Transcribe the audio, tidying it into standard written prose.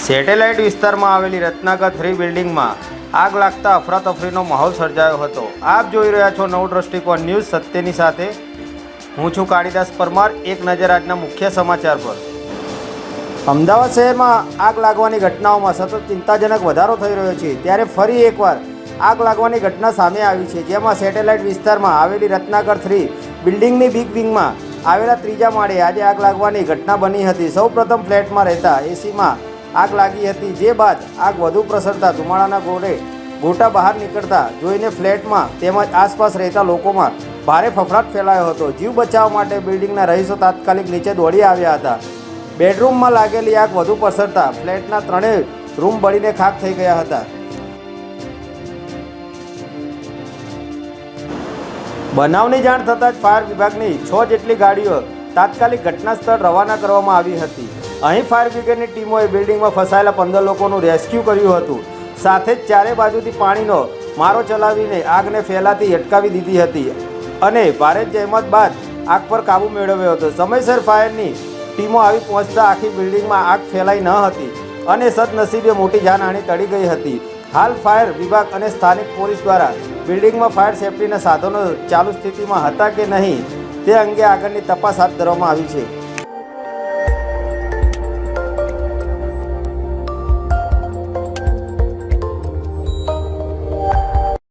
Satellite વિસ્તારમાં આવેલી રત્નાકર 3 બિલ્ડિંગમાં આગ લાગતા અફરાતફરીનો માહોલ સર્જાયો હતો। આપ જોઈ રહ્યા છો નવ દ્રષ્ટિકોણ ન્યૂઝ સત્યની સાથે। હું છું કાળીદાસ પરમાર। એક નજર આજના મુખ્ય સમાચાર પર। અમદાવાદ શહેરમાં આગ લાગવાની ઘટનાઓમાં સતત ચિંતાજનક વધારો થઈ રહ્યો છે, ત્યારે ફરી એકવાર આગ લાગવાની ઘટના સામે આવી છે, જેમાં સેટેલાઇટ વિસ્તારમાં આવેલી રત્નાકર 3 બિલ્ડિંગની બિગ વિંગમાં આવેલા ત્રીજા માળે આજે આગ લાગવાની ઘટના બની હતી। સૌપ્રથમ ફ્લેટમાં રહેતા એસીમાં આગ લાગી હતી, જે બાદ આગ વધુ પ્રસરતા ધુમાડાના ગોટા બહાર નીકળતા જોઈને ફ્લેટમાં તેમજ આસપાસ રહેતા લોકોમાં ભારે ફફડાટ ફેલાયો હતો। જીવ બચાવવા માટે બિલ્ડિંગના રહીશો તાત્કાલિક નીચે દોડી આવ્યા હતા। બેડરૂમમાં લાગેલી આગ વધુ પ્રસરતા ફ્લેટના 3 રૂમ બળીને ખાખ થઈ ગયા હતા। બનાવની જાણ થતાં જ ફાયર વિભાગની 6 જેટલી ગાડીઓ તાત્કાલિક ઘટના સ્થળ રવાના કરવામાં આવી હતી। અહીં ફાયર બ્રિગેડની ટીમોએ બિલ્ડિંગમાં ફસાયેલા 15 લોકોનું રેસ્ક્યુ કર્યું હતું, સાથે જ ચારે બાજુથી પાણીનો મારો ચલાવીને આગને ફેલાતી અટકાવી દીધી હતી અને ભારે જહેમત બાદ આગ પર કાબૂ મેળવ્યો હતો। સમયસર ફાયરની ટીમો આવી પહોંચતા આખી બિલ્ડિંગમાં આગ ફેલાઈ ન હતી અને સદનસીબે મોટી જાનહાનિ ટળી ગઈ હતી। હાલ ફાયર વિભાગ અને સ્થાનિક પોલીસ દ્વારા બિલ્ડિંગમાં ફાયર સેફ્ટીના સાધનો ચાલુ સ્થિતિમાં હતા કે નહીં તે અંગે આગળની તપાસ હાથ ધરવામાં આવી છે।